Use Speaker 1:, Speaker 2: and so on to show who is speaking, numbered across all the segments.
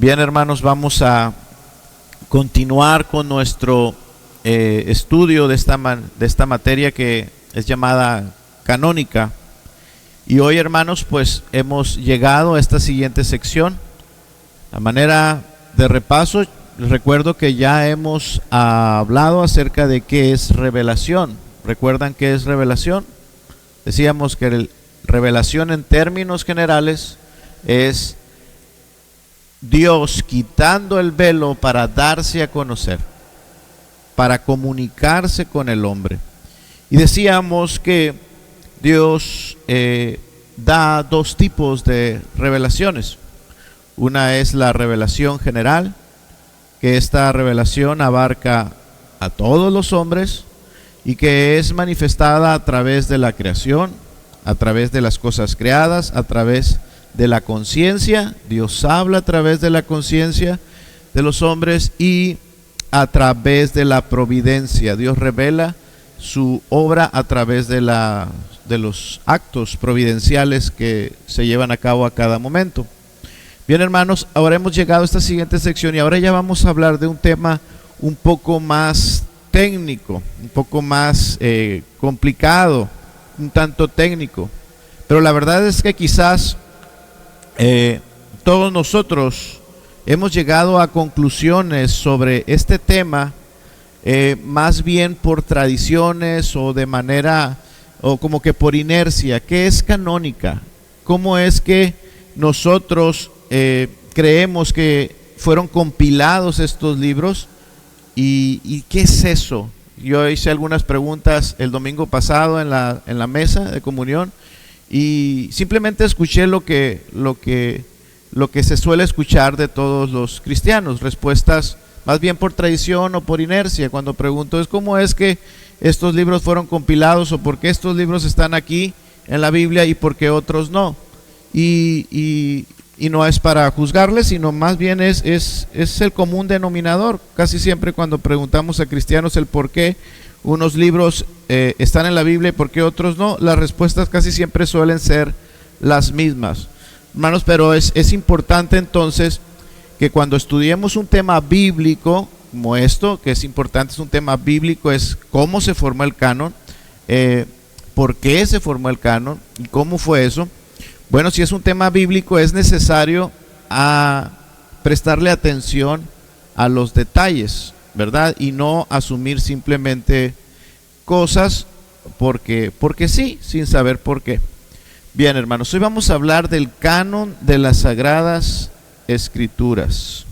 Speaker 1: Bien, hermanos, vamos a continuar con nuestro estudio de esta materia que es llamada canónica. Y hoy, hermanos, pues hemos llegado a esta siguiente sección. A manera de repaso, les recuerdo que ya hemos hablado acerca de qué es revelación. ¿Recuerdan qué es revelación? Decíamos que revelación en términos generales es Dios quitando el velo para darse a conocer, para comunicarse con el hombre. Y decíamos que Dios da dos tipos de revelaciones. Una es la revelación general, que esta revelación abarca a todos los hombres y que es manifestada a través de la creación, a través de las cosas creadas, a través de la conciencia. Dios habla a través de la conciencia de los hombres y a través de la providencia. Dios revela su obra a través de los actos providenciales que se llevan a cabo a cada momento. Bien, hermanos, ahora hemos llegado a esta siguiente sección y ahora ya vamos a hablar de un tema un poco más técnico, un poco más complicado, un tanto técnico. Pero la verdad es que quizás todos nosotros hemos llegado a conclusiones sobre este tema más bien por tradiciones o de manera o como que por inercia. ¿Qué es canónica? ¿Cómo es que nosotros creemos que fueron compilados estos libros? ¿Y qué es eso? Yo hice algunas preguntas el domingo pasado en la mesa de comunión y simplemente escuché lo que se suele escuchar de todos los cristianos, respuestas más bien por tradición o por inercia. Cuando pregunto es cómo es que estos libros fueron compilados o por qué estos libros están aquí en la Biblia y por qué otros no. Y no es para juzgarles, sino más bien es el común denominador. Casi siempre cuando preguntamos a cristianos el por qué unos libros están en la Biblia y por qué otros no, las respuestas casi siempre suelen ser las mismas. Hermanos, pero es importante entonces que cuando estudiemos un tema bíblico como esto, que es importante, es un tema bíblico, es cómo se formó el canon, por qué se formó el canon y cómo fue eso. Bueno, si es un tema bíblico es necesario prestarle atención a los detalles, ¿verdad? Y no asumir simplemente cosas porque sí, sin saber por qué. Bien, hermanos, hoy vamos a hablar del canon de las Sagradas Escrituras.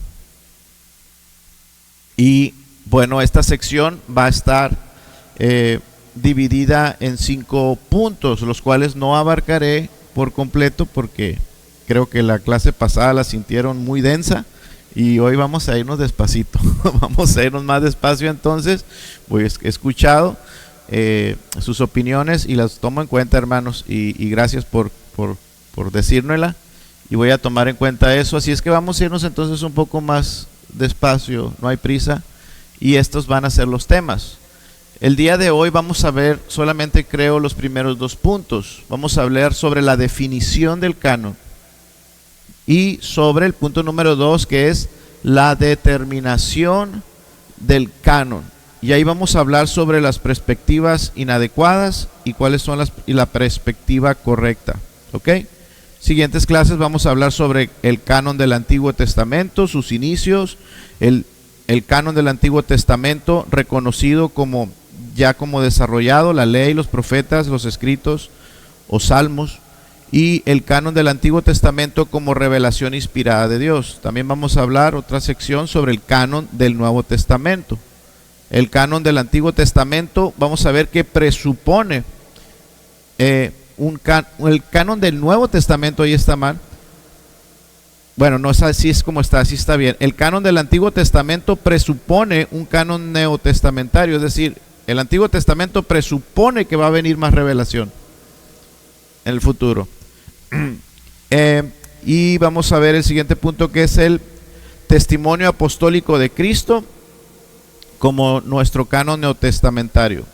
Speaker 1: Y bueno, esta sección va a estar dividida en 5 puntos, los cuales no abarcaré por completo porque creo que la clase pasada la sintieron muy densa y hoy vamos a irnos despacito. Vamos a irnos más despacio. Entonces he escuchado sus opiniones y las tomo en cuenta, hermanos, y gracias por decírnosla y voy a tomar en cuenta eso. Así es que vamos a irnos entonces un poco más despacio, no hay prisa, y estos van a ser los temas. El día de hoy vamos a ver solamente, creo, los primeros 2 puntos. Vamos a hablar sobre la definición del canon y sobre el punto número 2, que es la determinación del canon. Y ahí vamos a hablar sobre las perspectivas inadecuadas y cuáles son la perspectiva correcta. ¿Ok? Siguientes clases vamos a hablar sobre el canon del Antiguo Testamento, sus inicios, el canon del Antiguo Testamento reconocido como desarrollado, la ley, los profetas, los escritos o salmos, y el canon del Antiguo Testamento como revelación inspirada de Dios. También vamos a hablar otra sección sobre el canon del Nuevo Testamento. El canon del Antiguo Testamento vamos a ver que presupone el canon del Nuevo Testamento. Ahí está mal. Bueno, no es así, es como está, así está bien. El canon del Antiguo Testamento presupone un canon neotestamentario, es decir, el Antiguo Testamento presupone que va a venir más revelación en el futuro. Y vamos a ver el siguiente punto, que es el testimonio apostólico de Cristo como nuestro canon neotestamentario.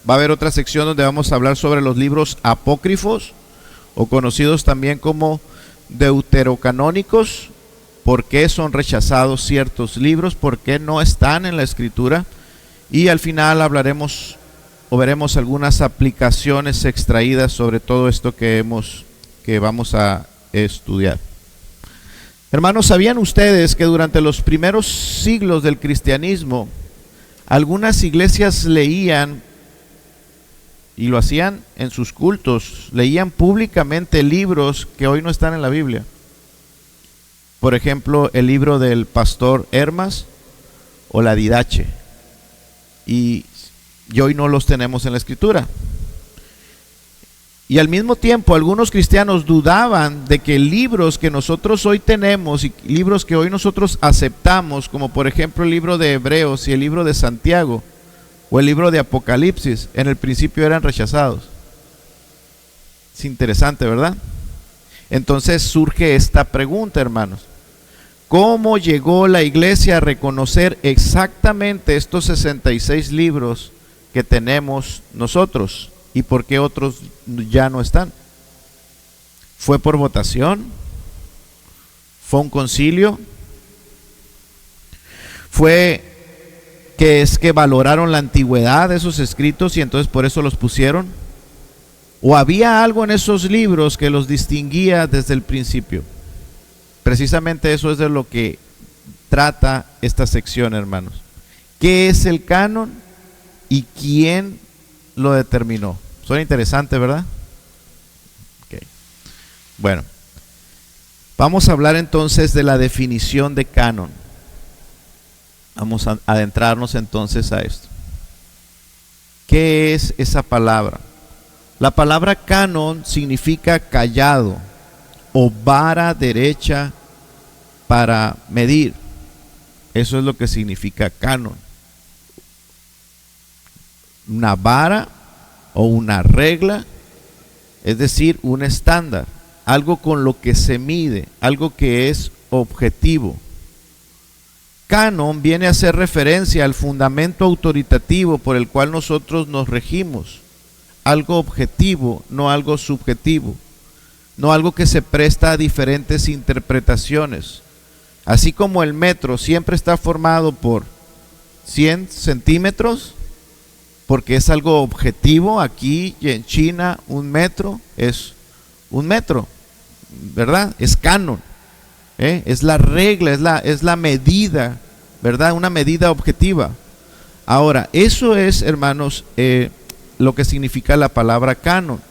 Speaker 1: Va a haber otra sección donde vamos a hablar sobre los libros apócrifos o conocidos también como deuterocanónicos, por qué son rechazados ciertos libros, por qué no están en la Escritura, y al final hablaremos o veremos algunas aplicaciones extraídas sobre todo esto que vamos a estudiar. Hermanos, ¿sabían ustedes que durante los primeros siglos del cristianismo algunas iglesias leían, y lo hacían en sus cultos, leían públicamente libros que hoy no están en la Biblia? Por ejemplo, el libro del pastor Hermas o la Didache, y hoy no los tenemos en la Escritura. Y al mismo tiempo algunos cristianos dudaban de que libros que nosotros hoy tenemos y libros que hoy nosotros aceptamos, como por ejemplo el libro de Hebreos y el libro de Santiago o el libro de Apocalipsis, en el principio eran rechazados. Es interesante, ¿verdad? Entonces surge esta pregunta, hermanos: ¿cómo llegó la iglesia a reconocer exactamente estos 66 libros que tenemos nosotros? ¿Y por qué otros ya no están? ¿Fue por votación? ¿Fue un concilio? ¿Fue que valoraron la antigüedad de esos escritos y entonces por eso los pusieron? ¿O había algo en esos libros que los distinguía desde el principio? Precisamente eso es de lo que trata esta sección, hermanos. ¿Qué es el canon y quién lo determinó? Suena interesante, ¿verdad? Okay. Bueno, vamos a hablar entonces de la definición de canon. Vamos a adentrarnos entonces a esto. ¿Qué es esa palabra? La palabra canon significa callado o vara derecha para medir. Eso es lo que significa canon. Una vara o una regla, es decir, un estándar, algo con lo que se mide, algo que es objetivo. Canon viene a hacer referencia al fundamento autoritativo por el cual nosotros nos regimos, algo objetivo, no algo subjetivo, no algo que se presta a diferentes interpretaciones. Así como el metro siempre está formado por 100 centímetros, porque es algo objetivo. Aquí y en China un metro es un metro, ¿verdad? Es canon, es la regla, es la medida, ¿verdad? Una medida objetiva. Ahora, eso es, hermanos, lo que significa la palabra canon,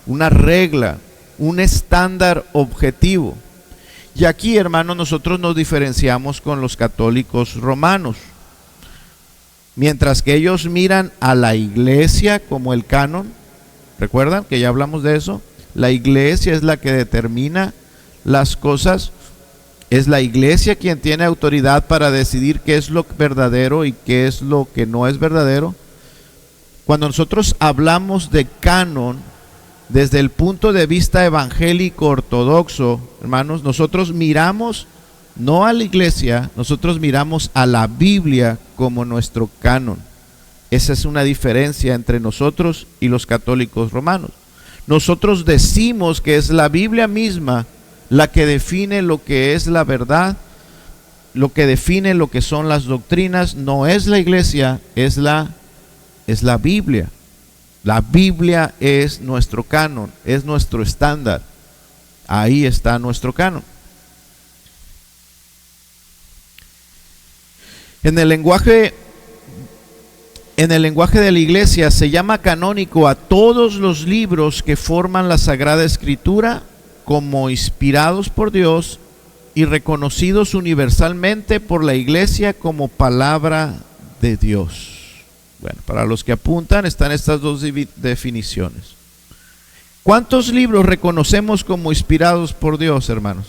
Speaker 1: una regla, un estándar objetivo. Y aquí, hermanos, nosotros nos diferenciamos con los católicos romanos. Mientras que ellos miran a la iglesia como el canon, ¿recuerdan que ya hablamos de eso? La iglesia es la que determina las cosas, es la iglesia quien tiene autoridad para decidir qué es lo verdadero y qué es lo que no es verdadero. Cuando nosotros hablamos de canon desde el punto de vista evangélico ortodoxo, hermanos, nosotros miramos no a la iglesia, nosotros miramos a la Biblia como nuestro canon. Esa es una diferencia entre nosotros y los católicos romanos. Nosotros decimos que es la Biblia misma la que define lo que es la verdad, lo que define lo que son las doctrinas. No es la iglesia, es la Biblia. La Biblia es nuestro canon, es nuestro estándar. Ahí está nuestro canon. En el lenguaje de la iglesia se llama canónico a todos los libros que forman la Sagrada Escritura como inspirados por Dios y reconocidos universalmente por la iglesia como palabra de Dios. Bueno, para los que apuntan están estas dos definiciones. ¿Cuántos libros reconocemos como inspirados por Dios, hermanos?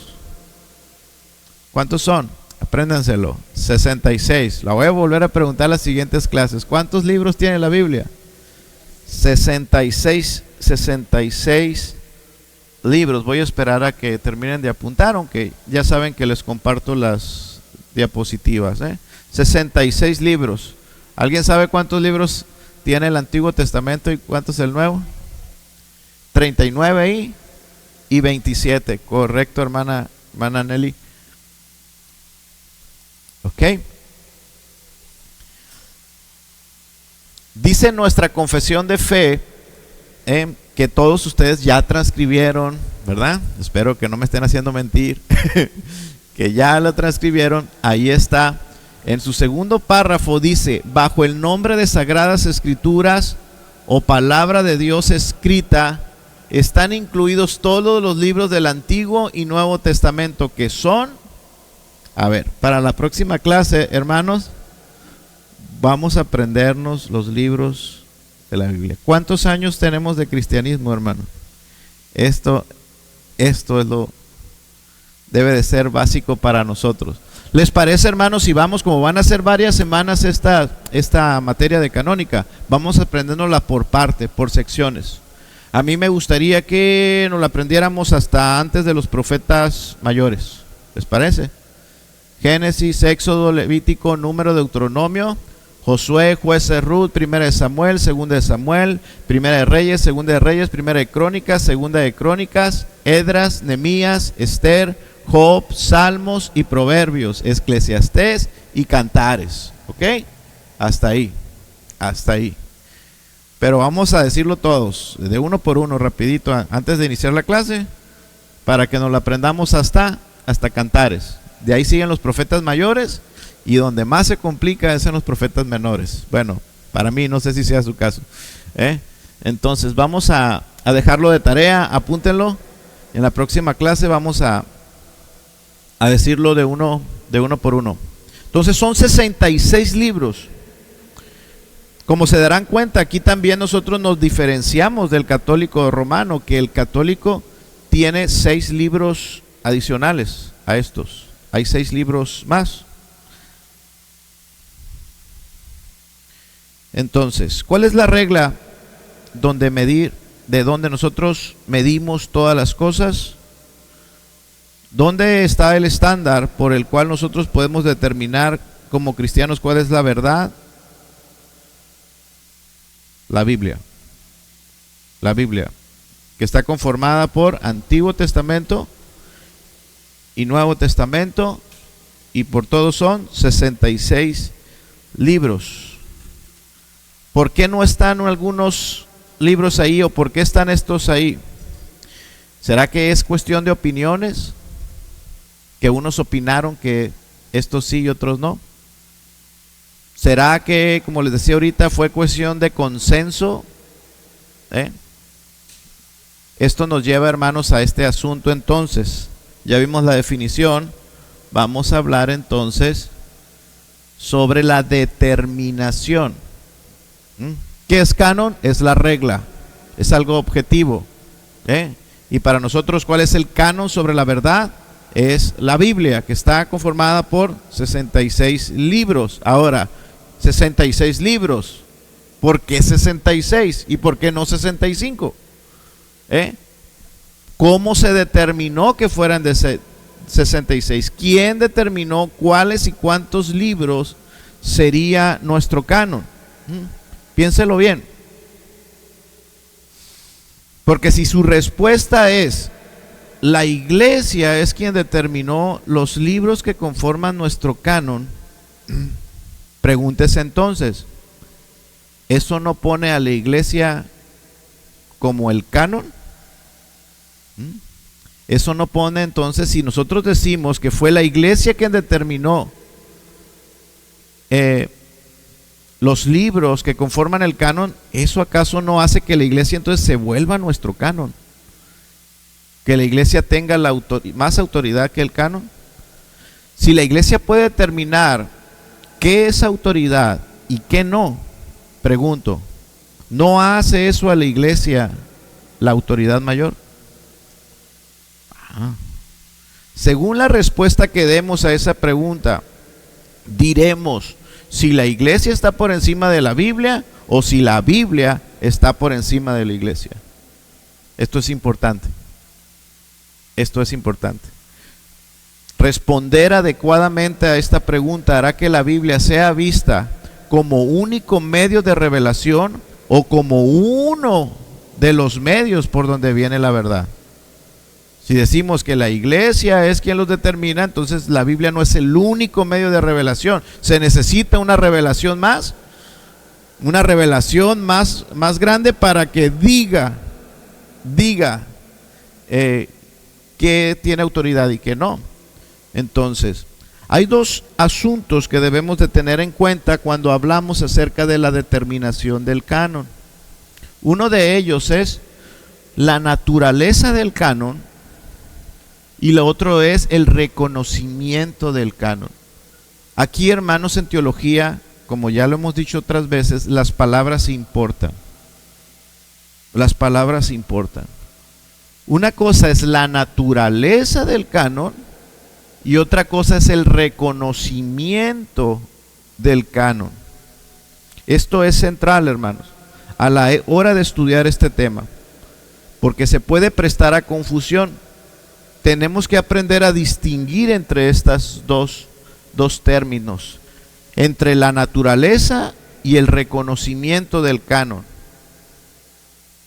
Speaker 1: ¿Cuántos son? Apréndanselo. 66. La voy a volver a preguntar en las siguientes clases. ¿Cuántos libros tiene la Biblia? 66 libros. Voy a esperar a que terminen de apuntar, aunque ya saben que les comparto las diapositivas. 66 libros. ¿Alguien sabe cuántos libros tiene el Antiguo Testamento y cuántos el Nuevo? 39 y 27. Correcto, hermana Nelly. ¿Ok? Dice nuestra confesión de fe que todos ustedes ya transcribieron, ¿verdad? Espero que no me estén haciendo mentir, que ya lo transcribieron. Ahí está. En su segundo párrafo dice: bajo el nombre de Sagradas Escrituras o palabra de Dios escrita, están incluidos todos los libros del Antiguo y Nuevo Testamento, que son, a ver, para la próxima clase, hermanos, vamos a aprendernos los libros de la Biblia. ¿Cuántos años tenemos de cristianismo, hermano? Esto es lo debe de ser básico para nosotros. ¿Les parece, hermanos, si vamos, como van a ser varias semanas esta materia de canónica, vamos a aprendernosla por parte, por secciones? A mí me gustaría que nos la aprendiéramos hasta antes de los profetas mayores. ¿Les parece? Génesis, Éxodo, Levítico, Número, Deuteronomio, Josué, Jueces, Ruth, Primera de Samuel, Segunda de Samuel, Primera de Reyes, Segunda de Reyes, Primera de Crónicas, Segunda de Crónicas, Esdras, Nehemías, Esther, Job, Salmos y Proverbios, Eclesiastés y Cantares. ¿Ok? Hasta ahí, hasta ahí. Pero vamos a decirlo todos, de uno por uno, rapidito, antes de iniciar la clase, para que nos la aprendamos hasta Cantares. De ahí siguen los profetas mayores, y donde más se complica es en los profetas menores. Bueno, para mí, no sé si sea su caso. Entonces vamos a dejarlo de tarea, apúntenlo. En la próxima clase vamos a decirlo de uno por uno. Entonces son 66 libros. Como se darán cuenta, aquí también nosotros nos diferenciamos del católico romano, que el católico tiene 6 libros adicionales a estos. Hay 6 libros más. Entonces, ¿cuál es la regla de donde nosotros medimos todas las cosas? ¿Dónde está el estándar por el cual nosotros podemos determinar como cristianos cuál es la verdad? La Biblia. La Biblia, que está conformada por Antiguo Testamento y Nuevo Testamento, y por todos son 66 libros. ¿Por qué no están algunos libros ahí, o por qué están estos ahí? ¿Será que es cuestión de opiniones? Que unos opinaron que estos sí y otros no. ¿Será que, como les decía ahorita, fue cuestión de consenso? Esto nos lleva, hermanos, a este asunto. Entonces, ya vimos la definición. Vamos a hablar entonces sobre la determinación. ¿Qué es canon? Es la regla, es algo objetivo. Y para nosotros, ¿cuál es el canon sobre la verdad? Es la Biblia, que está conformada por 66 libros. Ahora, 66 libros, ¿por qué 66? ¿Y por qué no 65? ¿Cómo se determinó que fueran de 66? ¿Quién determinó cuáles y cuántos libros sería nuestro canon? Piénselo bien. Porque si su respuesta es la iglesia es quien determinó los libros que conforman nuestro canon, pregúntese entonces, ¿eso no pone a la iglesia como el canon? Eso no pone entonces, si nosotros decimos que fue la iglesia quien determinó los libros que conforman el canon, ¿eso acaso no hace que la iglesia entonces se vuelva nuestro canon? ¿Que la iglesia tenga más autoridad que el canon? Si la iglesia puede determinar qué es autoridad y qué no, pregunto, ¿no hace eso a la iglesia la autoridad mayor? Según la respuesta que demos a esa pregunta, diremos si la iglesia está por encima de la Biblia o si la Biblia está por encima de la iglesia. Esto es importante. Esto es importante. Responder adecuadamente a esta pregunta hará que la Biblia sea vista como único medio de revelación o como uno de los medios por donde viene la verdad. Si decimos que la iglesia es quien los determina, entonces la Biblia no es el único medio de revelación. Se necesita una revelación más grande para que diga que tiene autoridad y que no. Entonces, hay dos asuntos que debemos de tener en cuenta cuando hablamos acerca de la determinación del canon. Uno de ellos es la naturaleza del canon y lo otro es el reconocimiento del canon. Aquí, hermanos, en teología, como ya lo hemos dicho otras veces, las palabras importan. Las palabras importan. Una cosa es la naturaleza del canon y otra cosa es el reconocimiento del canon. Esto es central, hermanos, a la hora de estudiar este tema, porque se puede prestar a confusión. Tenemos que aprender a distinguir entre estos dos términos, entre la naturaleza y el reconocimiento del canon.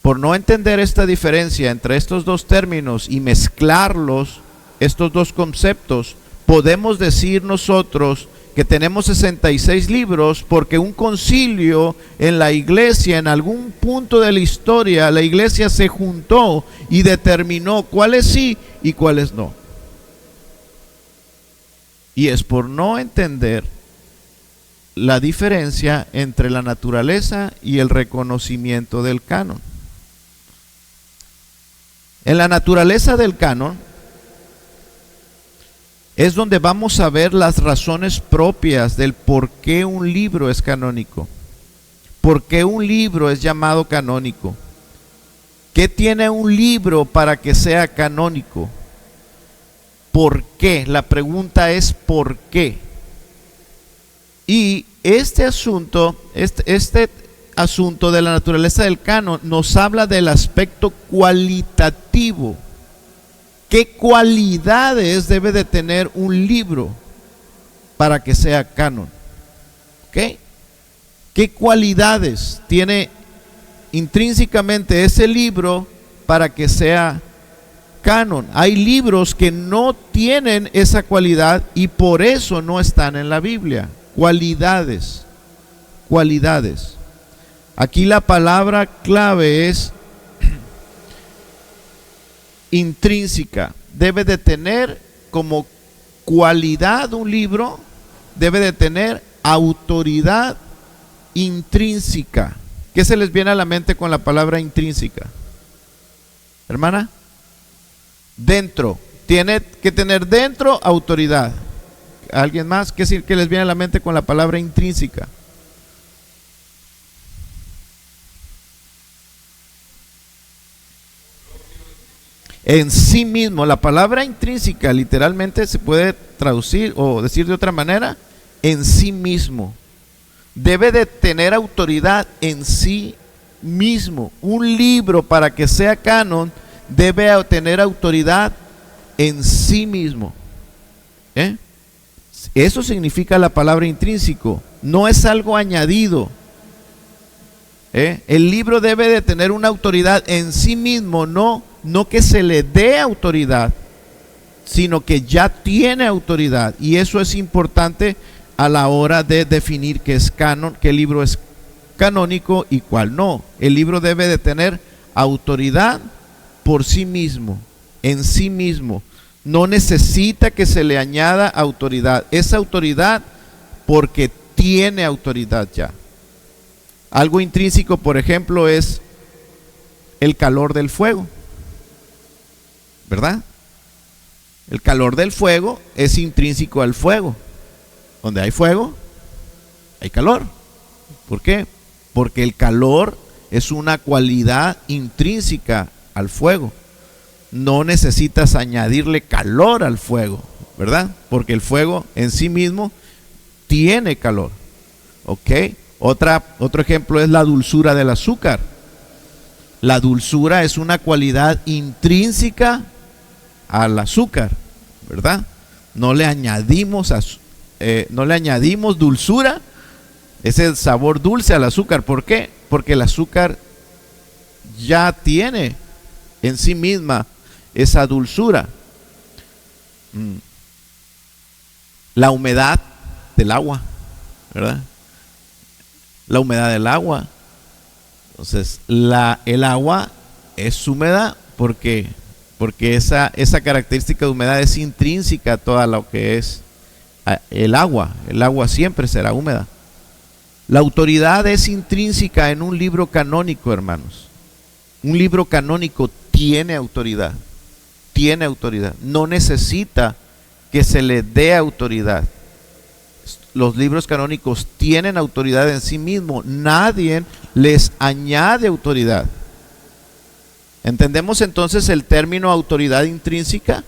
Speaker 1: Por no entender esta diferencia entre estos dos términos y mezclarlos, estos dos conceptos, podemos decir nosotros que tenemos 66 libros porque un concilio en la iglesia, en algún punto de la historia, la iglesia se juntó y determinó cuáles sí y cuáles no. Y es por no entender la diferencia entre la naturaleza y el reconocimiento del canon. En la naturaleza del canon es donde vamos a ver las razones propias del por qué un libro es canónico, por qué un libro es llamado canónico, qué tiene un libro para que sea canónico, por qué. La pregunta es ¿por qué? Y este asunto de la naturaleza del canon nos habla del aspecto cualitativo. ¿Qué cualidades debe de tener un libro para que sea canon? ¿Okay? ¿Qué cualidades tiene intrínsecamente ese libro para que sea canon? Hay libros que no tienen esa cualidad y por eso no están en la Biblia. Cualidades. Aquí la palabra clave es intrínseca. Debe de tener como cualidad un libro, debe de tener autoridad intrínseca. ¿Qué se les viene a la mente con la palabra intrínseca? Hermana, dentro. Tiene que tener dentro autoridad. ¿Alguien más? ¿Qué les viene a la mente con la palabra intrínseca? En sí mismo. La palabra intrínseca literalmente se puede traducir o decir de otra manera, en sí mismo. Debe de tener autoridad en sí mismo. Un libro, para que sea canon, debe tener autoridad en sí mismo. Eso significa la palabra intrínseco. No es algo añadido. El libro debe de tener una autoridad en sí mismo, no que se le dé autoridad, sino que ya tiene autoridad. Y eso es importante a la hora de definir qué es canon, qué libro es canónico y cuál no. El libro debe de tener autoridad por sí mismo, en sí mismo. No necesita que se le añada autoridad. Es autoridad porque tiene autoridad ya. Algo intrínseco, por ejemplo, es el calor del fuego, ¿verdad? El calor del fuego es intrínseco al fuego. Donde hay fuego, hay calor. ¿Por qué? Porque el calor es una cualidad intrínseca al fuego. No necesitas añadirle calor al fuego, ¿verdad? Porque el fuego en sí mismo tiene calor. ¿Ok? Otro ejemplo es la dulzura del azúcar. La dulzura es una cualidad intrínseca al azúcar, ¿verdad? No le añadimos dulzura, es el sabor dulce al azúcar. ¿Por qué? Porque el azúcar ya tiene en sí misma esa dulzura. La humedad del agua, ¿verdad? La humedad del agua. Entonces, el agua es húmeda porque esa característica de humedad es intrínseca a toda lo que es el agua. El agua siempre será húmeda. La autoridad es intrínseca en un libro canónico, hermanos. Un libro canónico tiene autoridad. Tiene autoridad. No necesita que se le dé autoridad. Los libros canónicos tienen autoridad en sí mismos. Nadie les añade autoridad. ¿Entendemos entonces el término autoridad intrínseca?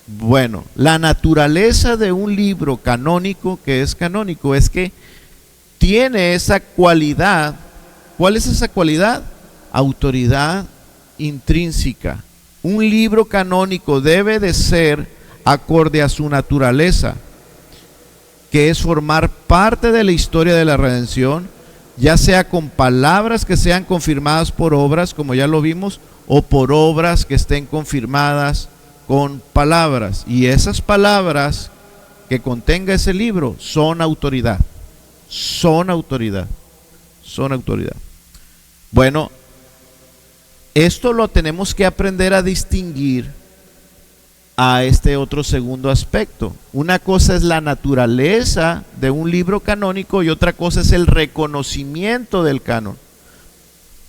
Speaker 1: Bueno, la naturaleza de un libro canónico que es canónico es que tiene esa cualidad. ¿Cuál es esa cualidad? Autoridad intrínseca. Un libro canónico debe de ser acorde a su naturaleza, que es formar parte de la historia de la redención, ya sea con palabras que sean confirmadas por obras, como ya lo vimos, o por obras que estén confirmadas con palabras. Y esas palabras que contenga ese libro son autoridad. Son autoridad. Son autoridad. Bueno, esto lo tenemos que aprender a distinguir a este otro segundo aspecto. Una cosa es la naturaleza de un libro canónico y otra cosa es el reconocimiento del canon.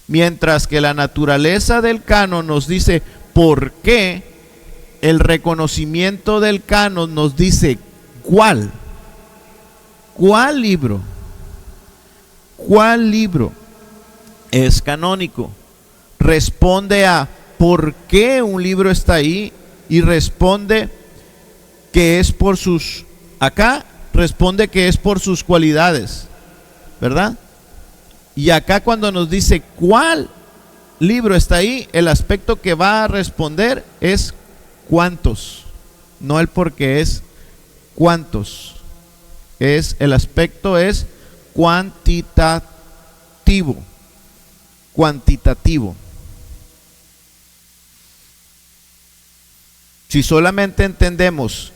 Speaker 1: Mientras que la naturaleza del canon nos dice por qué, el reconocimiento del canon nos dice cuál libro es canónico. Responde a por qué un libro está ahí y responde que es por sus, acá responde que es por sus cualidades, ¿verdad? Y acá cuando nos dice cuál libro está ahí, el aspecto que va a responder es cuántos, no el por qué, es cuántos. El aspecto es cuantitativo. Si solamente entendemos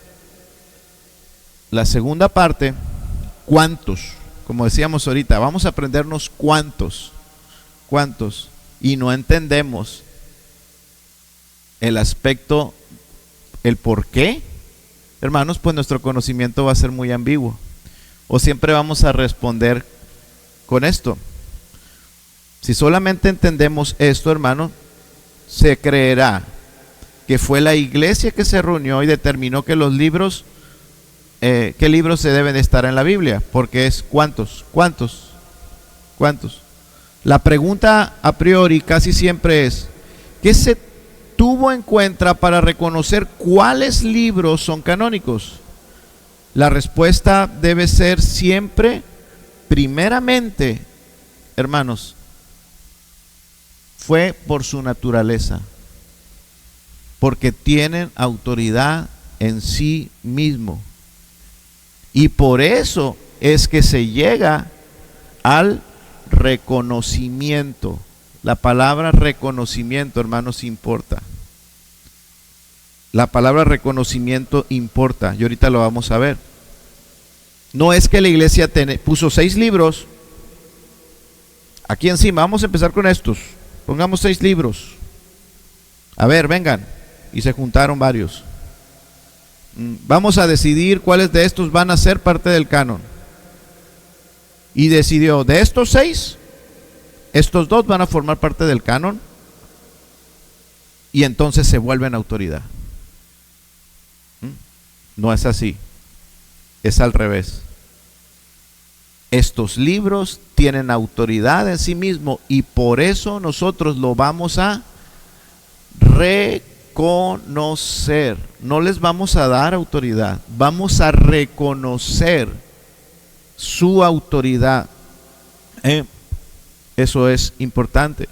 Speaker 1: la segunda parte, cuántos, como decíamos ahorita, vamos a aprendernos cuántos, y no entendemos el aspecto, el por qué, hermanos, pues nuestro conocimiento va a ser muy ambiguo. O siempre vamos a responder con esto. Si solamente entendemos esto, hermano, se creerá que fue la iglesia que se reunió y determinó que los libros, qué libros se deben de estar en la Biblia, porque es cuántos. La pregunta a priori casi siempre es, ¿qué se tuvo en cuenta para reconocer cuáles libros son canónicos? La respuesta debe ser siempre, primeramente, hermanos, fue por su naturaleza, porque tienen autoridad en sí mismo. Y por eso es que se llega al reconocimiento. La palabra reconocimiento, hermanos, importa. La palabra reconocimiento importa, y ahorita lo vamos a ver. No es que la iglesia puso 6 libros aquí encima. Vamos a empezar con estos. Pongamos 6 libros. A ver, vengan. Y se juntaron varios. Vamos a decidir cuáles de estos van a ser parte del canon. Y decidió, de estos 6, estos 2 van a formar parte del canon. Y entonces se vuelven autoridad. No es así. Es al revés. Estos libros tienen autoridad en sí mismos y por eso nosotros lo vamos a reconocer. No les vamos a dar autoridad, vamos a reconocer su autoridad. Eso es importante.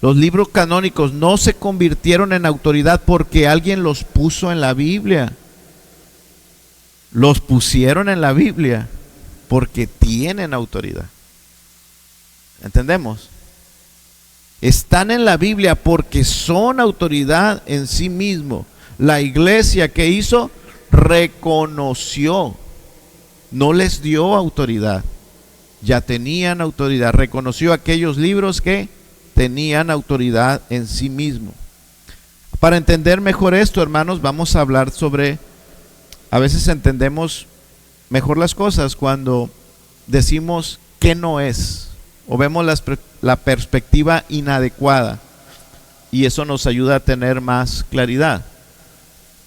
Speaker 1: Los libros canónicos no se convirtieron en autoridad porque alguien los puso en la Biblia. Los pusieron en la Biblia porque tienen autoridad. ¿Entendemos? están en la Biblia porque son autoridad en sí mismo. La iglesia que hizo, reconoció, no les dio autoridad, ya tenían autoridad, reconoció aquellos libros que tenían autoridad en sí mismo. Para entender mejor esto, hermanos, vamos a hablar sobre, a veces entendemos mejor las cosas cuando decimos que no es, o vemos la perspectiva inadecuada, y eso nos ayuda a tener más claridad.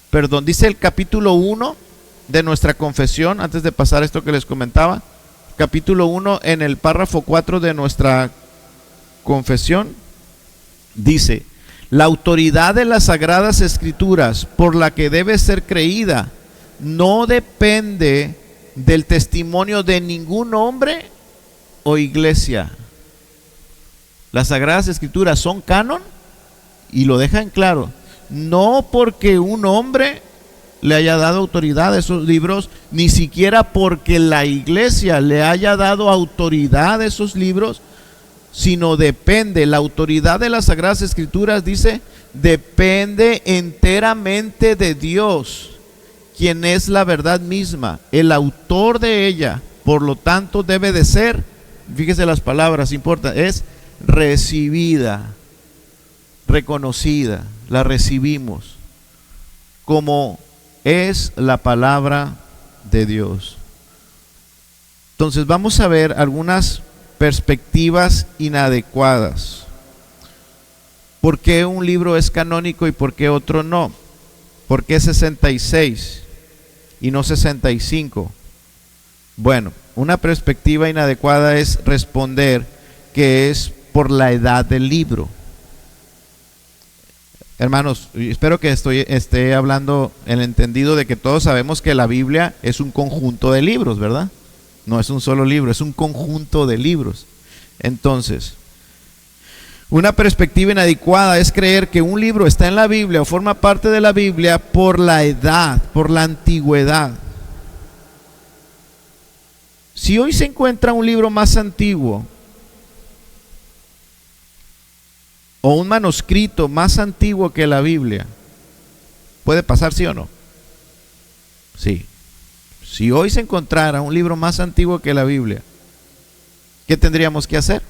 Speaker 1: Perdón, dice el capítulo 1 de nuestra confesión, antes de pasar esto que les comentaba, capítulo 1 en el párrafo 4 de nuestra confesión, dice: la autoridad de las Sagradas Escrituras por la que debe ser creída no depende del testimonio de ningún hombre o iglesia. Las Sagradas Escrituras son canon y lo dejan claro, no porque un hombre le haya dado autoridad a esos libros, ni siquiera porque la iglesia le haya dado autoridad a esos libros, sino depende, la autoridad de las Sagradas Escrituras, dice, depende enteramente de Dios, quien es la verdad misma, el autor de ella. Por lo tanto debe de ser, fíjese las palabras, importa, es recibida, reconocida, la recibimos como es la palabra de Dios. Entonces vamos a ver algunas perspectivas inadecuadas. ¿Por qué un libro es canónico y por qué otro no? ¿Por qué 66 y no 65? Bueno, una perspectiva inadecuada es responder que es por la edad del libro. Hermanos, espero que esté hablando en el entendido de que todos sabemos que la Biblia es un conjunto de libros, ¿verdad? No es un solo libro, es un conjunto de libros. Entonces, una perspectiva inadecuada es creer que un libro está en la Biblia o forma parte de la Biblia por la edad, por la antigüedad. Si hoy se encuentra un libro más antiguo o un manuscrito más antiguo que la Biblia, ¿puede pasar, sí o no? Sí. Si hoy se encontrara un libro más antiguo que la Biblia, ¿qué tendríamos que hacer?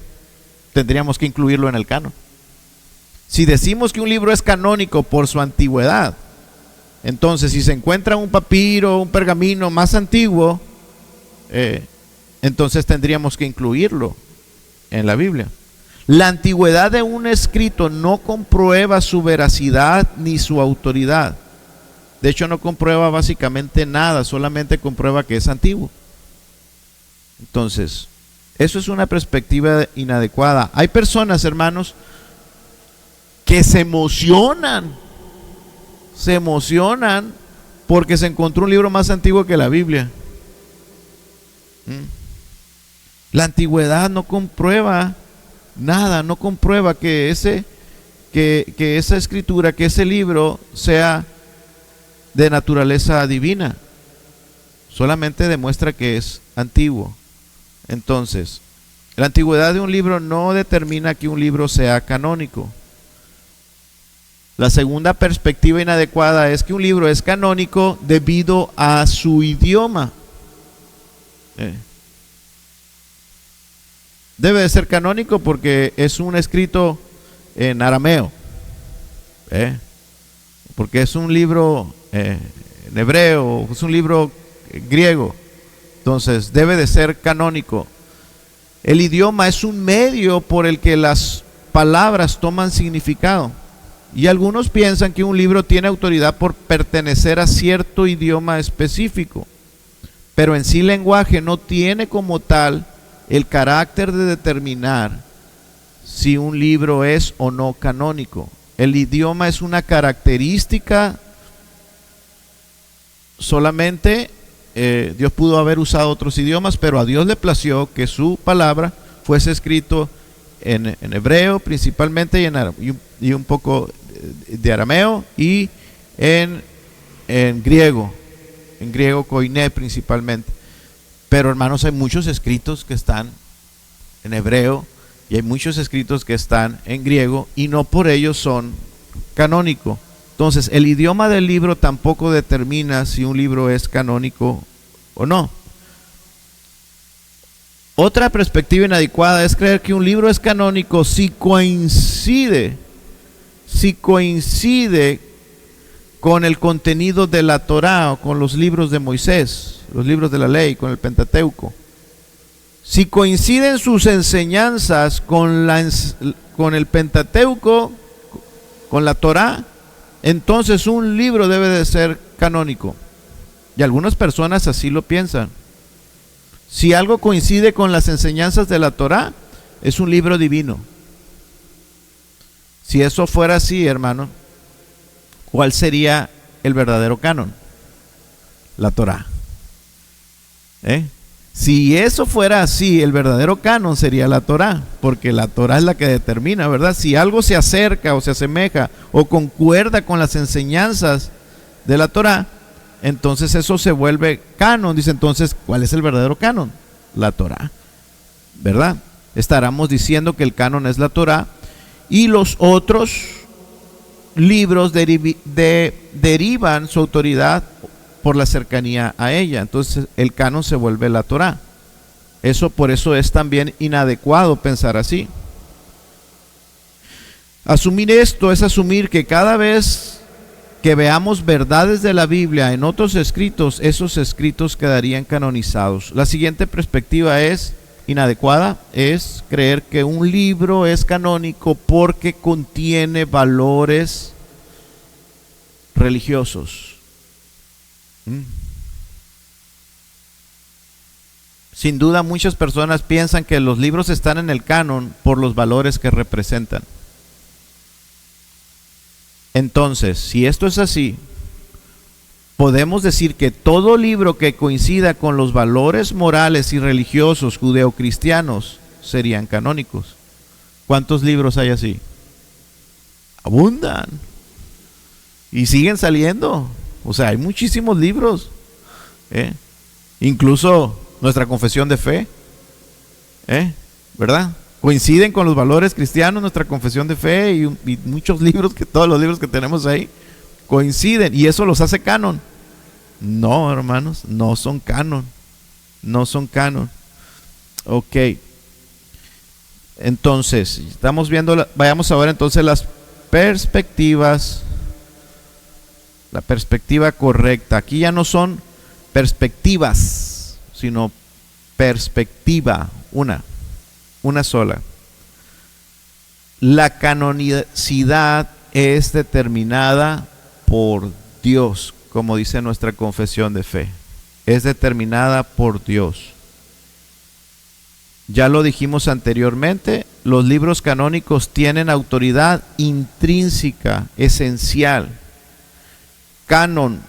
Speaker 1: Tendríamos que incluirlo en el canon. Si decimos que un libro es canónico por su antigüedad, entonces si se encuentra un papiro, un pergamino más antiguo, entonces tendríamos que incluirlo en la Biblia. La antigüedad de un escrito no comprueba su veracidad ni su autoridad. De hecho, no comprueba básicamente nada, solamente comprueba que es antiguo. Entonces, eso es una perspectiva inadecuada. Hay personas, hermanos, que se emocionan porque se encontró un libro más antiguo que la Biblia. La antigüedad no comprueba nada, no comprueba que esa escritura, que ese libro sea de naturaleza divina. Solamente demuestra que es antiguo. Entonces, la antigüedad de un libro no determina que un libro sea canónico. La segunda perspectiva inadecuada es que un libro es canónico debido a su idioma. Debe de ser canónico porque es un escrito en arameo, porque es un libro en hebreo, es un libro griego. Entonces debe de ser canónico. El idioma es un medio por el que las palabras toman significado, y algunos piensan que un libro tiene autoridad por pertenecer a cierto idioma específico, pero en sí el lenguaje no tiene como tal el carácter de determinar si un libro es o no canónico. El idioma es una característica. Solamente Dios pudo haber usado otros idiomas, pero a Dios le plació que su palabra fuese escrito en hebreo principalmente, y un poco de arameo, y en griego koiné principalmente. Pero hermanos, hay muchos escritos que están en hebreo Y hay muchos escritos que están en griego y no por ello son canónicos. Entonces, el idioma del libro tampoco determina si un libro es canónico o no. Otra perspectiva inadecuada es creer que un libro es canónico si coincide con el contenido de la Torá o con los libros de Moisés, los libros de la ley, con el Pentateuco. Si coinciden sus enseñanzas con el Pentateuco, con la Torá, entonces un libro debe de ser canónico. Y algunas personas así lo piensan. Si algo coincide con las enseñanzas de la Torá, es un libro divino. Si eso fuera así, hermano, ¿cuál sería el verdadero canon? La Torá. Si eso fuera así, el verdadero canon sería la Torá, porque la Torá es la que determina, ¿verdad? Si algo se acerca o se asemeja o concuerda con las enseñanzas de la Torá, entonces eso se vuelve canon. Dice, entonces, ¿cuál es el verdadero canon? La Torá, ¿verdad? Estaremos diciendo que el canon es la Torá y los otros libros derivan su autoridad por la cercanía a ella. Entonces el canon se vuelve la Torá. Por eso es también inadecuado pensar así. Asumir esto es asumir que cada vez que veamos verdades de la Biblia en otros escritos, esos escritos quedarían canonizados. La siguiente perspectiva es inadecuada, es creer que un libro es canónico porque contiene valores religiosos. Sin duda muchas personas piensan que los libros están en el canon por los valores que representan. Entonces, si esto es así, podemos decir que todo libro que coincida con los valores morales y religiosos judeocristianos serían canónicos. ¿Cuántos libros hay así? Abundan. Y siguen saliendo. O sea, hay muchísimos libros. Incluso nuestra confesión de fe. ¿Verdad? Coinciden con los valores cristianos, nuestra confesión de fe y muchos libros, todos los libros que tenemos ahí, coinciden. Y eso los hace canon. No, hermanos, no son canon. No son canon. Ok. Entonces, estamos viendo, vayamos a ver entonces las perspectivas. La perspectiva correcta. Aquí ya no son perspectivas, sino perspectiva. Una sola. La canonicidad es determinada por Dios, como dice nuestra confesión de fe. Es determinada por Dios. Ya lo dijimos anteriormente, los libros canónicos tienen autoridad intrínseca, esencial. Canon,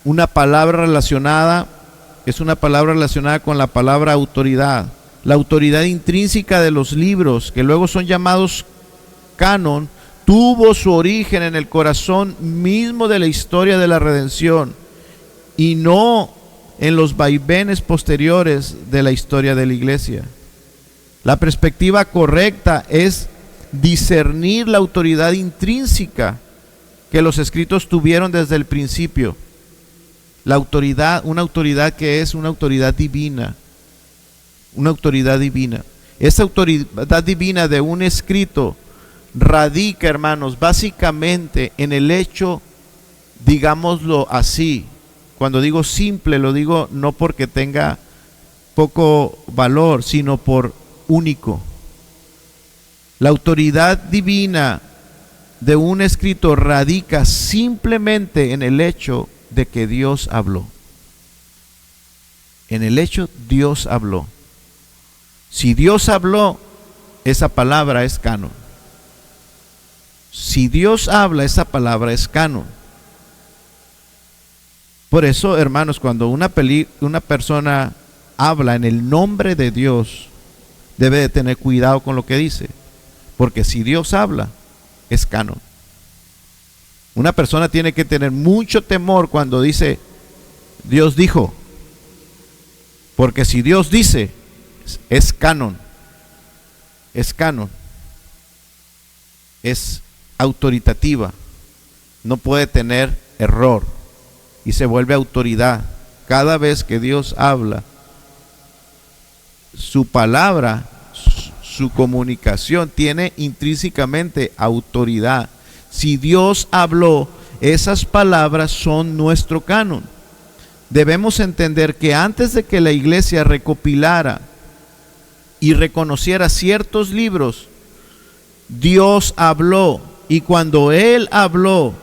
Speaker 1: una palabra relacionada, es una palabra relacionada con la palabra autoridad. La autoridad intrínseca de los libros, que luego son llamados canon, tuvo su origen en el corazón mismo de la historia de la redención y no en los vaivenes posteriores de la historia de la iglesia. La perspectiva correcta es discernir la autoridad intrínseca que los escritos tuvieron desde el principio. La autoridad, una autoridad que es una autoridad divina. Una autoridad divina. Esa autoridad divina de un escrito radica, hermanos, básicamente en el hecho, digámoslo así, cuando digo simple, lo digo no porque tenga poco valor, sino por único. La autoridad divina de un escrito radica simplemente en el hecho de que Dios habló. En el hecho, Dios habló. Si Dios habló, esa palabra es canon. Si Dios habla, esa palabra es canon. Por eso, hermanos, cuando una persona habla en el nombre de Dios, debe de tener cuidado con lo que dice. Porque si Dios habla, es canon. Una persona tiene que tener mucho temor cuando dice, Dios dijo. Porque si Dios dice, es canon. es canon, es autoritativa, no puede tener error y se vuelve autoridad. Cada vez que Dios habla, su palabra, su comunicación tiene intrínsecamente autoridad. Si Dios habló, esas palabras son nuestro canon. Debemos entender que antes de que la iglesia recopilara y reconociera ciertos libros, Dios habló, y cuando Él habló,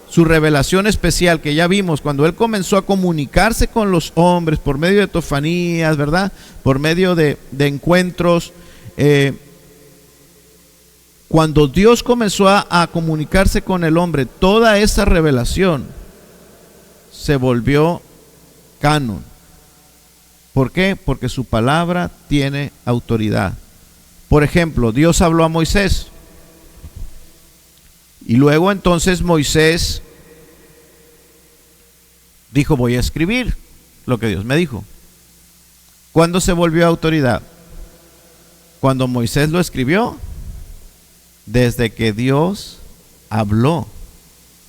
Speaker 1: su revelación especial que ya vimos, cuando Él comenzó a comunicarse con los hombres por medio de teofanías, ¿verdad? Por medio de encuentros, cuando Dios comenzó a comunicarse con el hombre, toda esa revelación se volvió canon. ¿Por qué? Porque su palabra tiene autoridad. Por ejemplo, Dios habló a Moisés. Y luego entonces Moisés dijo, voy a escribir lo que Dios me dijo. ¿Cuándo se volvió autoridad? Cuando Moisés lo escribió. Desde que Dios habló.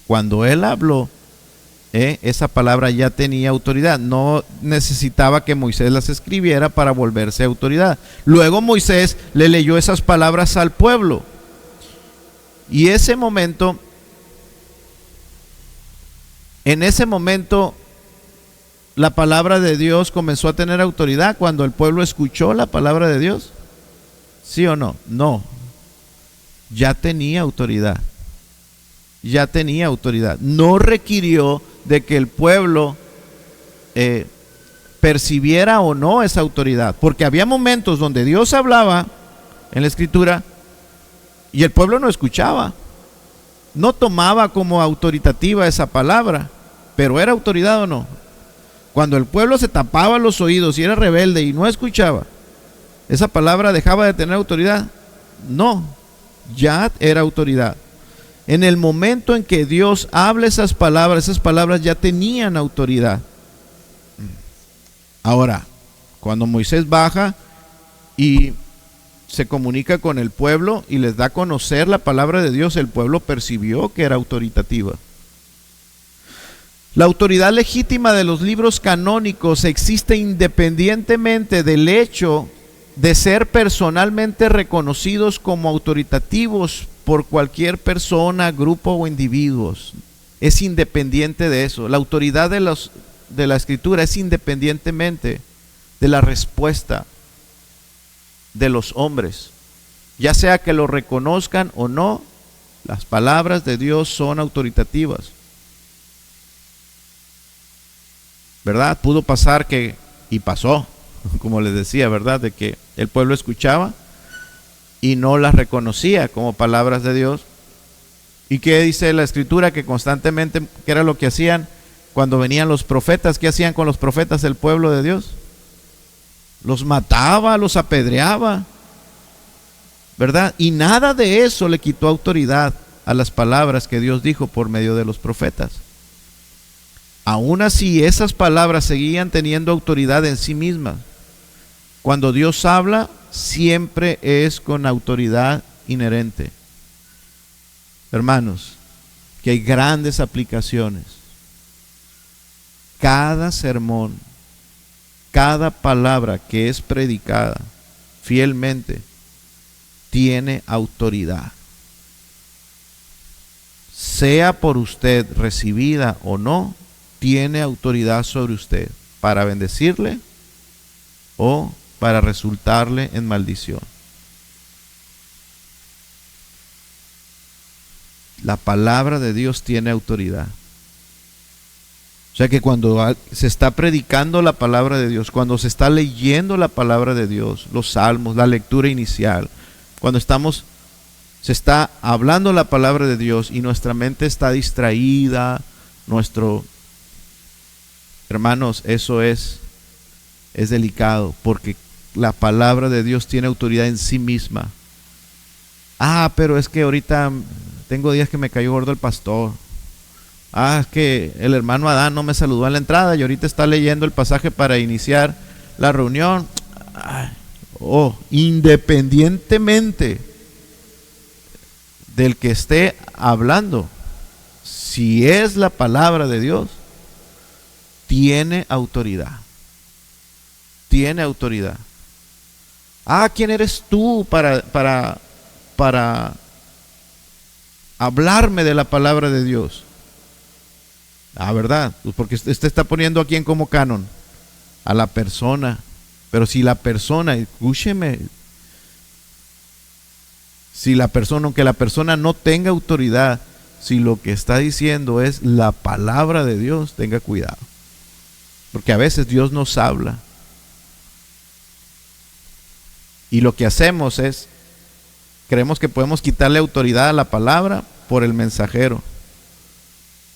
Speaker 1: Cuando Él habló, esa palabra ya tenía autoridad. No necesitaba que Moisés las escribiera para volverse autoridad. Luego Moisés le leyó esas palabras al pueblo. Y en ese momento, la palabra de Dios comenzó a tener autoridad cuando el pueblo escuchó la palabra de Dios. ¿Sí o no? No. Ya tenía autoridad. Ya tenía autoridad. No requirió de que el pueblo percibiera o no esa autoridad. Porque había momentos donde Dios hablaba en la Escritura y el pueblo no escuchaba. No tomaba como autoritativa esa palabra, pero ¿era autoridad o no? Cuando el pueblo se tapaba los oídos y era rebelde y no escuchaba, ¿esa palabra dejaba de tener autoridad? No, ya era autoridad. En el momento en que Dios habla esas palabras ya tenían autoridad. Ahora, cuando Moisés baja y se comunica con el pueblo y les da a conocer la palabra de Dios, el pueblo percibió que era autoritativa. La autoridad legítima de los libros canónicos existe independientemente del hecho de ser personalmente reconocidos como autoritativos por cualquier persona, grupo o individuos. Es independiente de eso. La autoridad de la Escritura es independientemente de la respuesta de los hombres, ya sea que lo reconozcan o no. Las palabras de Dios son autoritativas, ¿verdad? Pudo pasar y pasó, como les decía, ¿verdad? De que el pueblo escuchaba y no las reconocía como palabras de Dios. ¿Y qué dice la Escritura? Que constantemente, ¿qué era lo que hacían cuando venían los profetas? ¿Qué hacían con los profetas del pueblo de Dios? Los mataba, los apedreaba, ¿verdad? Y nada de eso le quitó autoridad a las palabras que Dios dijo por medio de los profetas. Aún así, esas palabras seguían teniendo autoridad en sí mismas. Cuando Dios habla, siempre es con autoridad inherente. Hermanos, que hay grandes aplicaciones. Cada sermón, cada palabra que es predicada fielmente tiene autoridad. Sea por usted recibida o no, tiene autoridad sobre usted para bendecirle o para resultarle en maldición. La palabra de Dios tiene autoridad. O sea que cuando se está predicando la palabra de Dios, cuando se está leyendo la palabra de Dios, los salmos, la lectura inicial, cuando se está hablando la palabra de Dios y nuestra mente está distraída, hermanos, eso es delicado, porque la palabra de Dios tiene autoridad en sí misma. Pero es que ahorita tengo días que me cayó gordo el pastor. Es que el hermano Adán no me saludó en la entrada y ahorita está leyendo el pasaje para iniciar la reunión. independientemente del que esté hablando, si es la palabra de Dios, tiene autoridad. Tiene autoridad. ¿Quién eres tú para hablarme de la palabra de Dios? ¿Verdad? Pues porque usted está poniendo a quién como canon, a la persona. Pero si la persona, escúcheme, si la persona, aunque la persona no tenga autoridad, si lo que está diciendo es la palabra de Dios, tenga cuidado. Porque a veces Dios nos habla y lo que hacemos es, creemos que podemos quitarle autoridad a la palabra por el mensajero.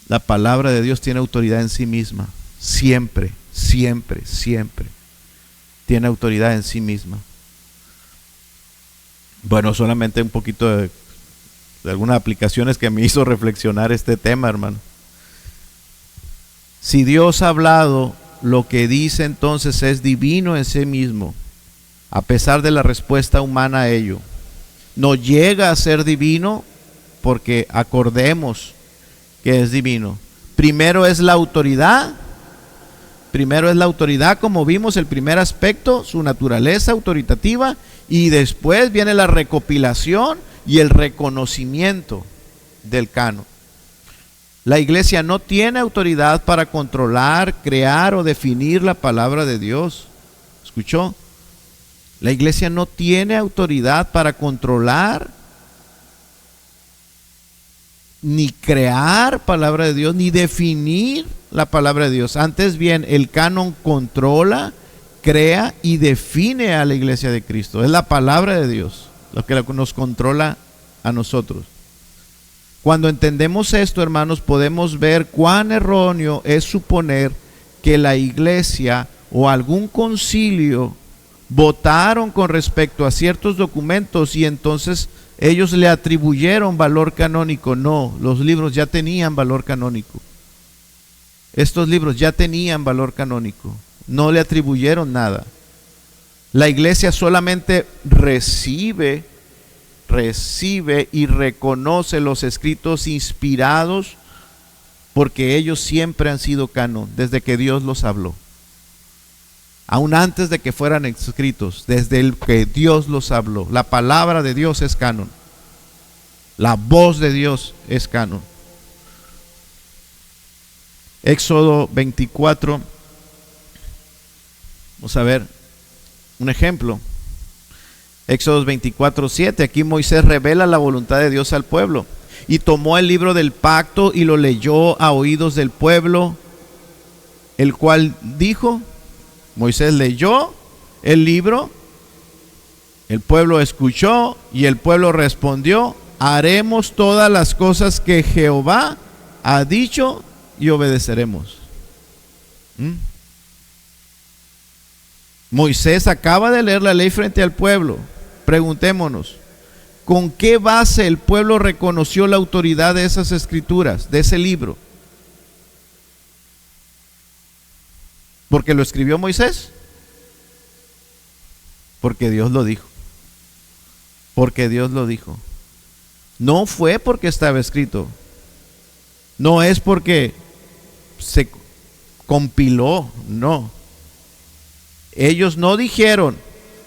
Speaker 1: La palabra de Dios tiene autoridad en sí misma. Siempre, siempre, siempre tiene autoridad en sí misma. Bueno, solamente un poquito de algunas aplicaciones que me hizo reflexionar este tema, hermano. Si Dios ha hablado, lo que dice entonces es divino en sí mismo, a pesar de la respuesta humana a ello. No llega a ser divino porque acordemos que es divino. Primero es la autoridad, como vimos, el primer aspecto, su naturaleza autoritativa, y después viene la recopilación y el reconocimiento del canon. La iglesia no tiene autoridad para controlar, crear o definir la palabra de Dios. ¿Escuchó? La iglesia no tiene autoridad para controlar, ni crear palabra de Dios, ni definir la palabra de Dios. Antes bien, el canon controla, crea y define a la iglesia de Cristo. Es la palabra de Dios lo que nos controla a nosotros. Cuando entendemos esto, hermanos, podemos ver cuán erróneo es suponer que la iglesia o algún concilio votaron con respecto a ciertos documentos y entonces ellos le atribuyeron valor canónico. No, los libros ya tenían valor canónico. Estos libros ya tenían valor canónico. No le atribuyeron nada. La iglesia solamente recibe y reconoce los escritos inspirados porque ellos siempre han sido canon desde que Dios los habló. Aún antes de que fueran escritos, desde el que Dios los habló. La palabra de Dios es canon. La voz de Dios es canon. Éxodo 24. Vamos a ver un ejemplo. Éxodo 24:7. Aquí Moisés revela la voluntad de Dios al pueblo. Y tomó el libro del pacto y lo leyó a oídos del pueblo, el cual dijo. Moisés leyó el libro, el pueblo escuchó y el pueblo respondió: haremos todas las cosas que Jehová ha dicho y obedeceremos. Moisés acaba de leer la ley frente al pueblo. Preguntémonos, ¿con qué base el pueblo reconoció la autoridad de esas escrituras, de ese libro? ¿Porque lo escribió Moisés? Porque Dios lo dijo. Porque Dios lo dijo. No fue porque estaba escrito. No es porque se compiló, no. Ellos no dijeron: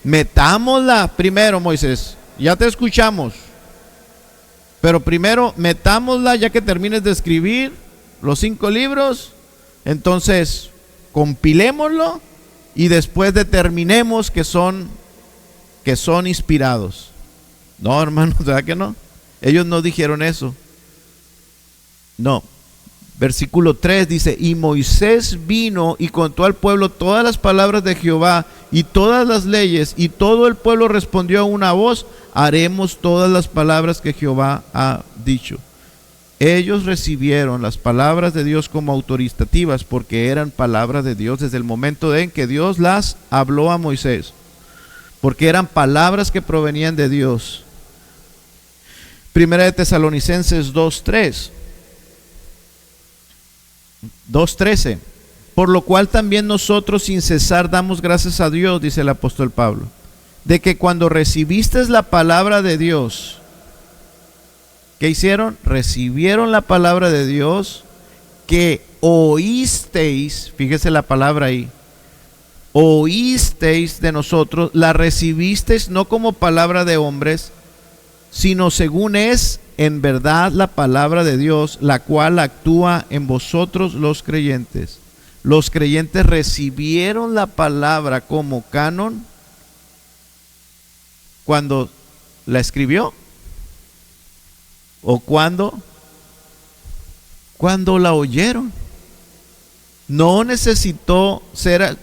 Speaker 1: metámosla primero, Moisés, ya te escuchamos, pero primero metámosla ya que termines de escribir los 5 libros, entonces compilémoslo y después determinemos que son inspirados. No, hermanos, ¿verdad que no? Ellos no dijeron eso. No. Versículo 3 dice: y Moisés vino y contó al pueblo todas las palabras de Jehová y todas las leyes, y todo el pueblo respondió a una voz: haremos todas las palabras que Jehová ha dicho. Ellos recibieron las palabras de Dios como autoritativas porque eran palabras de Dios desde el momento en que Dios las habló a Moisés, porque eran palabras que provenían de Dios. Primera de Tesalonicenses 2:13. Por lo cual también nosotros sin cesar damos gracias a Dios, dice el apóstol Pablo, de que cuando recibiste la palabra de Dios, ¿qué hicieron? Recibieron la palabra de Dios que oísteis, fíjese la palabra ahí, oísteis de nosotros, la recibisteis no como palabra de hombres, sino según es en verdad la palabra de Dios, la cual actúa en vosotros los creyentes. Los creyentes recibieron la palabra como canon cuando la escribió, o cuando la oyeron. No necesitó ser,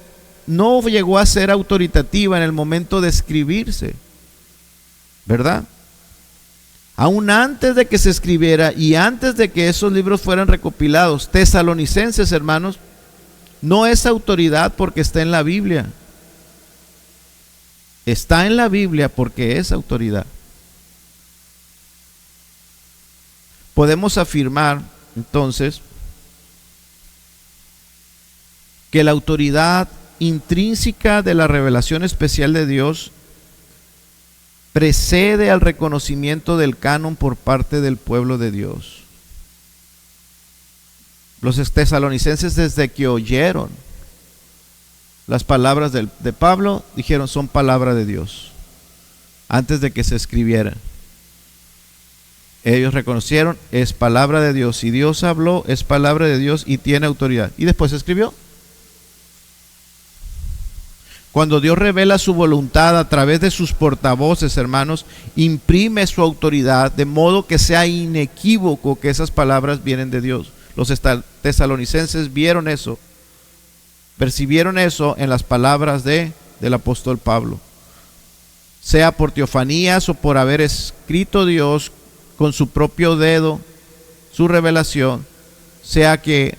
Speaker 1: no llegó a ser autoritativa en el momento de escribirse, ¿verdad? Aún antes de que se escribiera y antes de que esos libros fueran recopilados. Tesalonicenses, hermanos, no es autoridad porque está en la Biblia. Está en la Biblia porque es autoridad. Podemos afirmar, entonces, que la autoridad intrínseca de la revelación especial de Dios precede al reconocimiento del canon por parte del pueblo de Dios. Los tesalonicenses, desde que oyeron las palabras de Pablo, dijeron son palabra de Dios, antes de que se escribieran. Ellos reconocieron, es palabra de Dios. Si Dios habló, es palabra de Dios y tiene autoridad. Y después se escribió. Cuando Dios revela su voluntad a través de sus portavoces, hermanos, imprime su autoridad de modo que sea inequívoco que esas palabras vienen de Dios. Los tesalonicenses vieron eso, percibieron eso en las palabras del apóstol Pablo. Sea por teofanías o por haber escrito Dios con su propio dedo su revelación, sea que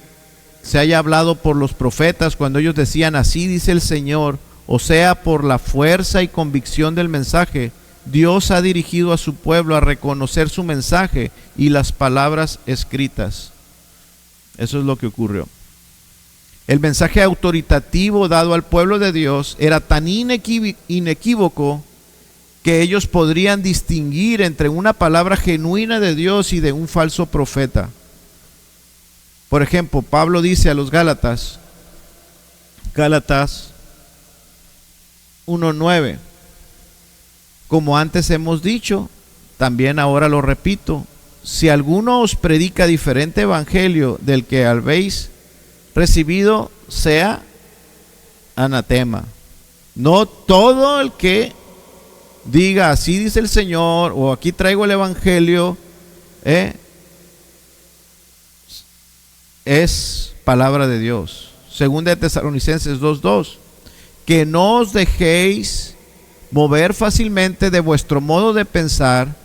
Speaker 1: se haya hablado por los profetas cuando ellos decían así dice el Señor, o sea por la fuerza y convicción del mensaje, Dios ha dirigido a su pueblo a reconocer su mensaje y las palabras escritas. Eso es lo que ocurrió. El mensaje autoritativo dado al pueblo de Dios era tan inequívoco que ellos podrían distinguir entre una palabra genuina de Dios y de un falso profeta. Por ejemplo, Pablo dice a los Gálatas 1:9, como antes hemos dicho, también ahora lo repito, si alguno os predica diferente evangelio del que habéis recibido, sea anatema. No todo el que diga así dice el Señor o aquí traigo el evangelio es palabra de Dios. Segunda de Tesalonicenses 2:2, que no os dejéis mover fácilmente de vuestro modo de pensar,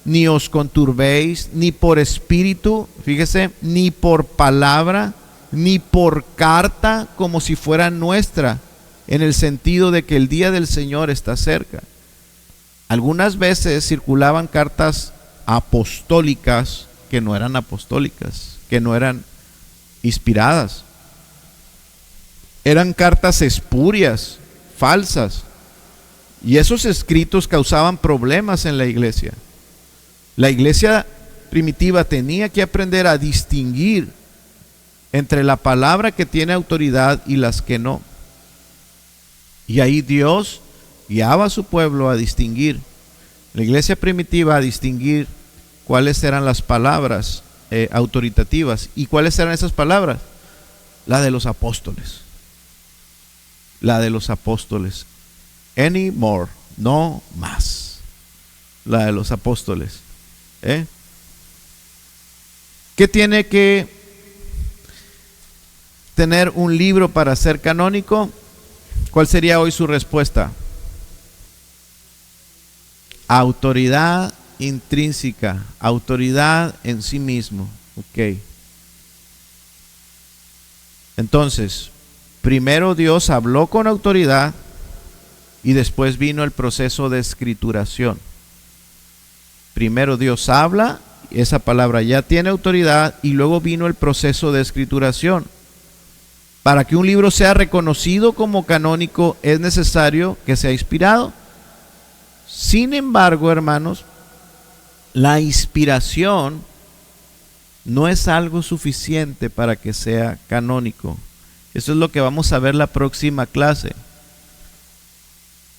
Speaker 1: ni os conturbéis, ni por espíritu, fíjese, ni por palabra, ni por carta como si fuera nuestra, en el sentido de que el día del Señor está cerca. Algunas veces circulaban cartas apostólicas que no eran apostólicas, que no eran inspiradas. Eran cartas espurias, falsas. Y esos escritos causaban problemas en la iglesia. La iglesia primitiva tenía que aprender a distinguir entre la palabra que tiene autoridad y las que no. Y ahí Dios guiaba a su pueblo a distinguir, la iglesia primitiva a distinguir cuáles eran las palabras autoritativas. ¿Y cuáles eran esas palabras? La de los apóstoles. La de los apóstoles. Anymore, no más. La de los apóstoles. ¿Qué tiene que tener un libro para ser canónico? ¿Cuál sería hoy su respuesta? Autoridad intrínseca, autoridad en sí mismo. Ok. Entonces, primero Dios habló con autoridad y después vino el proceso de escrituración. Primero Dios habla, esa palabra ya tiene autoridad, y luego vino el proceso de escrituración. Para que un libro sea reconocido como canónico es necesario que sea inspirado. Sin embargo, hermanos, la inspiración no es algo suficiente para que sea canónico. Eso es lo que vamos a ver la próxima clase.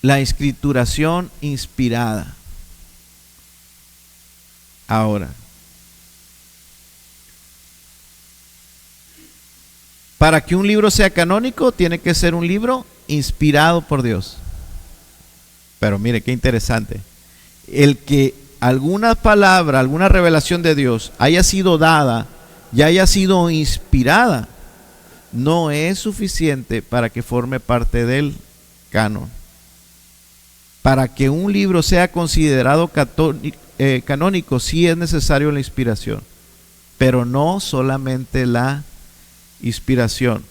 Speaker 1: La escrituración inspirada. Ahora, para que un libro sea canónico, tiene que ser un libro inspirado por Dios. Pero mire qué interesante. El que alguna palabra, alguna revelación de Dios haya sido dada y haya sido inspirada, no es suficiente para que forme parte del canon. Para que un libro sea considerado canónico, sí es necesario la inspiración, pero no solamente la inspiración.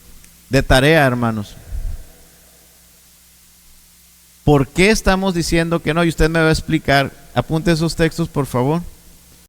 Speaker 1: De tarea, hermanos. ¿Por qué estamos diciendo que no? Y usted me va a explicar. Apunte esos textos, por favor.